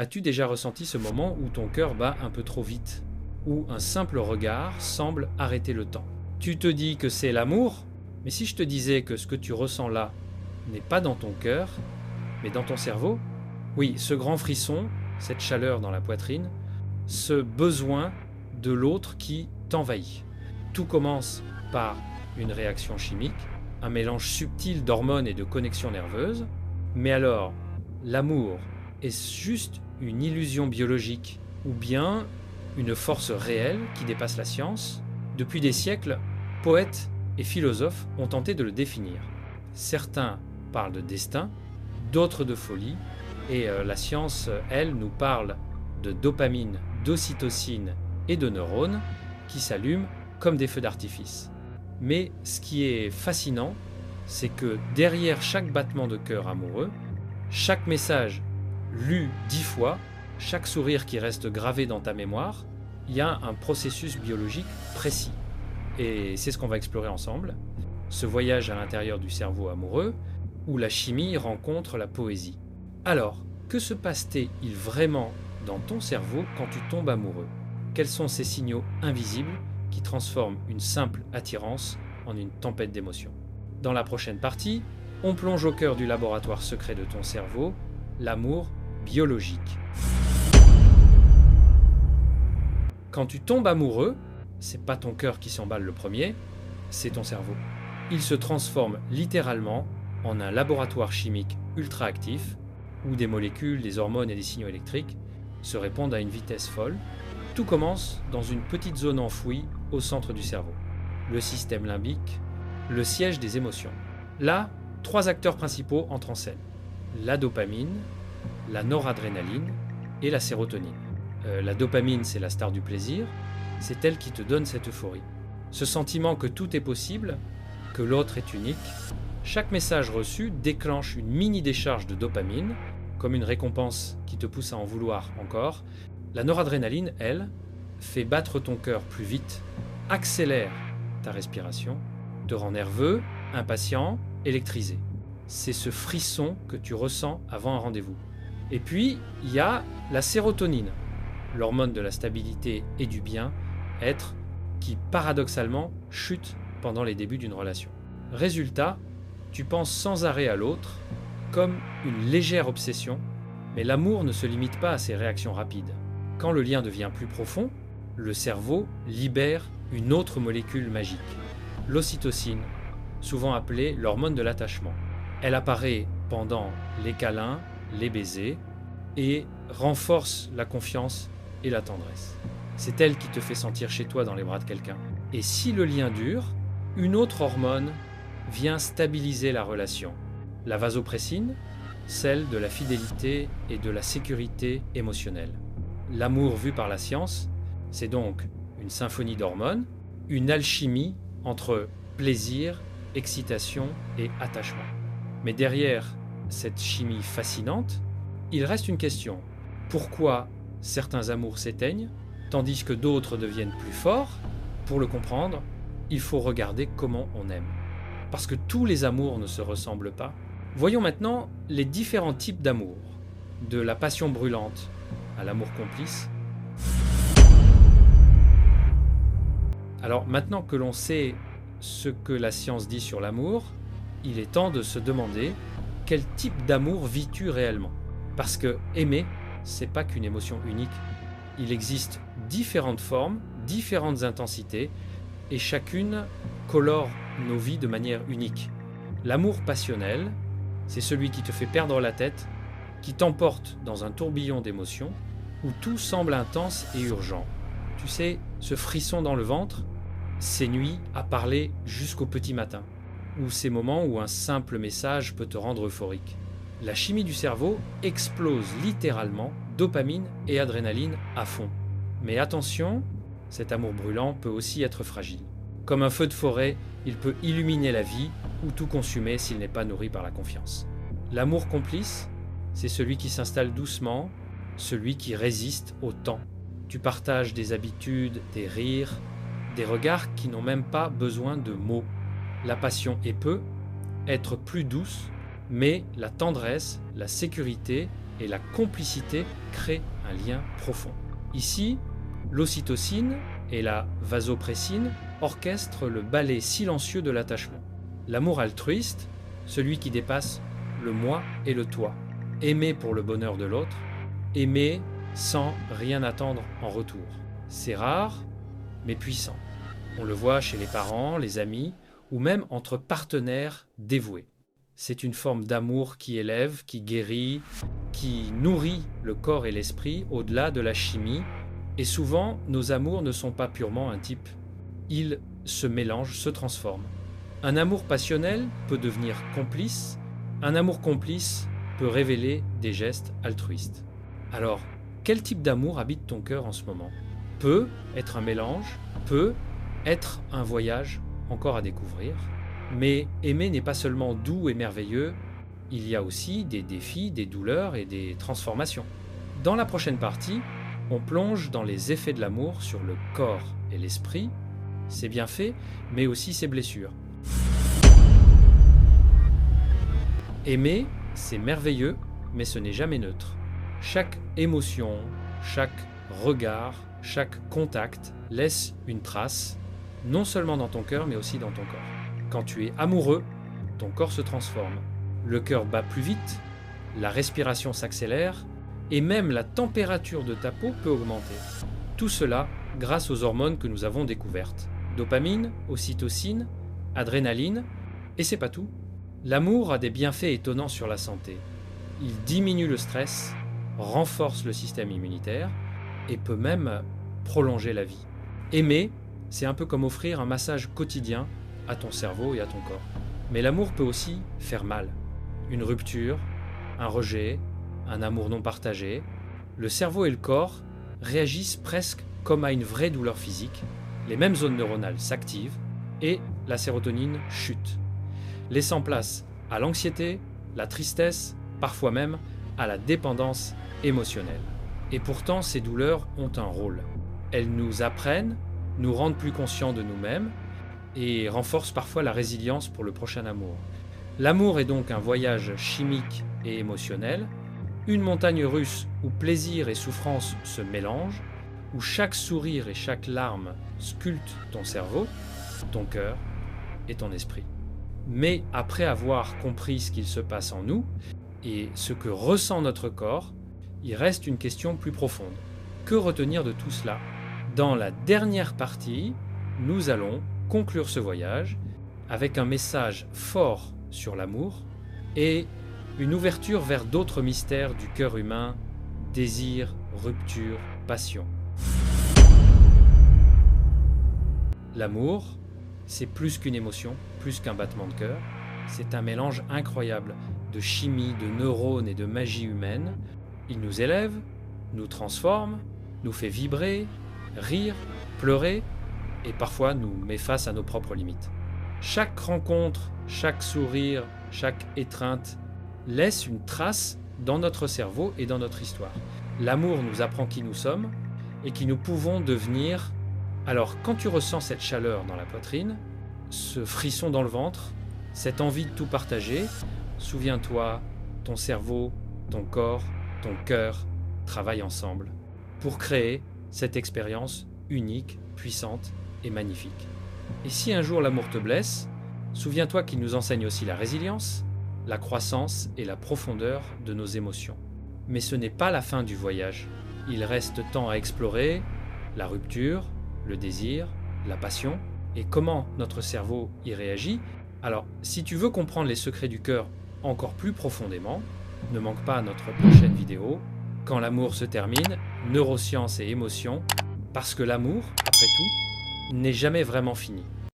As-tu déjà ressenti ce moment où ton cœur bat un peu trop vite, où un simple regard semble arrêter le temps? Tu te dis que c'est l'amour, mais si je te disais que ce que tu ressens là n'est pas dans ton cœur, mais dans ton cerveau? Oui, ce grand frisson, cette chaleur dans la poitrine, ce besoin de l'autre qui t'envahit. Tout commence par une réaction chimique, un mélange subtil d'hormones et de connexions nerveuses, mais alors, l'amour est juste une illusion biologique ou bien une force réelle qui dépasse la science? Depuis des siècles, poètes et philosophes ont tenté de le définir. Certains parlent de destin, d'autres de folie, et la science, elle, nous parle de dopamine, d'ocytocine et de neurones qui s'allument comme des feux d'artifice. Mais ce qui est fascinant, c'est que derrière chaque battement de cœur amoureux, chaque message lu 10 fois, chaque sourire qui reste gravé dans ta mémoire, il y a un processus biologique précis. Et c'est ce qu'on va explorer ensemble, ce voyage à l'intérieur du cerveau amoureux, où la chimie rencontre la poésie. Alors, que se passe-t-il vraiment dans ton cerveau quand tu tombes amoureux? Quels sont ces signaux invisibles qui transforment une simple attirance en une tempête d'émotions? Dans la prochaine partie, on plonge au cœur du laboratoire secret de ton cerveau, l'amour biologique. Quand tu tombes amoureux, c'est pas ton cœur qui s'emballe le premier, c'est ton cerveau. Il se transforme littéralement en un laboratoire chimique ultra actif où des molécules, des hormones et des signaux électriques se répondent à une vitesse folle. Tout commence dans une petite zone enfouie au centre du cerveau, le système limbique, le siège des émotions. Là, 3 acteurs principaux entrent en scène: la dopamine, la noradrénaline et la sérotonine. La dopamine, c'est la star du plaisir, c'est elle qui te donne cette euphorie. Ce sentiment que tout est possible, que l'autre est unique. Chaque message reçu déclenche une mini décharge de dopamine, comme une récompense qui te pousse à en vouloir encore. La noradrénaline, elle, fait battre ton cœur plus vite, accélère ta respiration, te rend nerveux, impatient, électrisé. C'est ce frisson que tu ressens avant un rendez-vous. Et puis, il y a la sérotonine, l'hormone de la stabilité et du bien-être, qui paradoxalement chute pendant les débuts d'une relation. Résultat, tu penses sans arrêt à l'autre, comme une légère obsession, mais l'amour ne se limite pas à ces réactions rapides. Quand le lien devient plus profond, le cerveau libère une autre molécule magique, l'ocytocine, souvent appelée l'hormone de l'attachement. Elle apparaît pendant les câlins, les baisers, et renforce la confiance et la tendresse. C'est elle qui te fait sentir chez toi dans les bras de quelqu'un. Et si le lien dure, une autre hormone vient stabiliser la relation. La vasopressine, celle de la fidélité et de la sécurité émotionnelle. L'amour vu par la science, c'est donc une symphonie d'hormones, une alchimie entre plaisir, excitation et attachement. Mais derrière cette chimie fascinante, il reste une question. Pourquoi certains amours s'éteignent, tandis que d'autres deviennent plus forts? Pour le comprendre, il faut regarder comment on aime. Parce que tous les amours ne se ressemblent pas. Voyons maintenant les différents types d'amour, de la passion brûlante à l'amour complice. Alors maintenant que l'on sait ce que la science dit sur l'amour, il est temps de se demander quel type d'amour vis-tu réellement? Parce que aimer, c'est pas qu'une émotion unique. Il existe différentes formes, différentes intensités, et chacune colore nos vies de manière unique. L'amour passionnel, c'est celui qui te fait perdre la tête, qui t'emporte dans un tourbillon d'émotions, où tout semble intense et urgent. Tu sais, ce frisson dans le ventre, ces nuits à parler jusqu'au petit matin, ou ces moments où un simple message peut te rendre euphorique. La chimie du cerveau explose littéralement dopamine et adrénaline à fond. Mais attention, cet amour brûlant peut aussi être fragile. Comme un feu de forêt, il peut illuminer la vie ou tout consumer s'il n'est pas nourri par la confiance. L'amour complice, c'est celui qui s'installe doucement, celui qui résiste au temps. Tu partages des habitudes, des rires, des regards qui n'ont même pas besoin de mots. La passion peut être plus douce, mais la tendresse, la sécurité et la complicité créent un lien profond. Ici, l'ocytocine et la vasopressine orchestrent le ballet silencieux de l'attachement. L'amour altruiste, celui qui dépasse le moi et le toi. Aimer pour le bonheur de l'autre, aimer sans rien attendre en retour. C'est rare, mais puissant. On le voit chez les parents, les amis, ou même entre partenaires dévoués. C'est une forme d'amour qui élève, qui guérit, qui nourrit le corps et l'esprit au-delà de la chimie. Et souvent, nos amours ne sont pas purement un type. Ils se mélangent, se transforment. Un amour passionnel peut devenir complice. Un amour complice peut révéler des gestes altruistes. Alors, quel type d'amour habite ton cœur en ce moment? Peut être un mélange, peut être un voyage encore à découvrir. Mais aimer n'est pas seulement doux et merveilleux, il y a aussi des défis, des douleurs et des transformations. Dans la prochaine partie, on plonge dans les effets de l'amour sur le corps et l'esprit, ses bienfaits, mais aussi ses blessures. Aimer, c'est merveilleux, mais ce n'est jamais neutre. Chaque émotion, chaque regard, chaque contact laisse une trace, non seulement dans ton cœur, mais aussi dans ton corps. Quand tu es amoureux, ton corps se transforme. Le cœur bat plus vite, la respiration s'accélère et même la température de ta peau peut augmenter. Tout cela grâce aux hormones que nous avons découvertes. Dopamine, ocytocine, adrénaline, et c'est pas tout. L'amour a des bienfaits étonnants sur la santé. Il diminue le stress, renforce le système immunitaire et peut même prolonger la vie. Aimer, c'est un peu comme offrir un massage quotidien à ton cerveau et à ton corps. Mais l'amour peut aussi faire mal. Une rupture, un rejet, un amour non partagé. Le cerveau et le corps réagissent presque comme à une vraie douleur physique. Les mêmes zones neuronales s'activent et la sérotonine chute, laissant place à l'anxiété, la tristesse, parfois même à la dépendance émotionnelle. Et pourtant, ces douleurs ont un rôle. Elles nous apprennent, nous rendent plus conscients de nous-mêmes et renforcent parfois la résilience pour le prochain amour. L'amour est donc un voyage chimique et émotionnel, une montagne russe où plaisir et souffrance se mélangent, où chaque sourire et chaque larme sculptent ton cerveau, ton cœur et ton esprit. Mais après avoir compris ce qu'il se passe en nous et ce que ressent notre corps, il reste une question plus profonde. Que retenir de tout cela? Dans la dernière partie, nous allons conclure ce voyage avec un message fort sur l'amour et une ouverture vers d'autres mystères du cœur humain, désir, rupture, passion. L'amour, c'est plus qu'une émotion, plus qu'un battement de cœur. C'est un mélange incroyable de chimie, de neurones et de magie humaine. Il nous élève, nous transforme, nous fait vibrer, rire, pleurer et parfois nous met face à nos propres limites. Chaque rencontre, chaque sourire, chaque étreinte laisse une trace dans notre cerveau et dans notre histoire. L'amour nous apprend qui nous sommes et qui nous pouvons devenir. Alors quand tu ressens cette chaleur dans la poitrine, ce frisson dans le ventre, cette envie de tout partager, souviens-toi, ton cerveau, ton corps, ton cœur travaillent ensemble pour créer cette expérience unique, puissante et magnifique. Et si un jour l'amour te blesse, souviens-toi qu'il nous enseigne aussi la résilience, la croissance et la profondeur de nos émotions. Mais ce n'est pas la fin du voyage. Il reste temps à explorer la rupture, le désir, la passion et comment notre cerveau y réagit. Alors, si tu veux comprendre les secrets du cœur encore plus profondément, ne manque pas notre prochaine vidéo. Quand l'amour se termine, neurosciences et émotions, parce que l'amour, après tout, n'est jamais vraiment fini.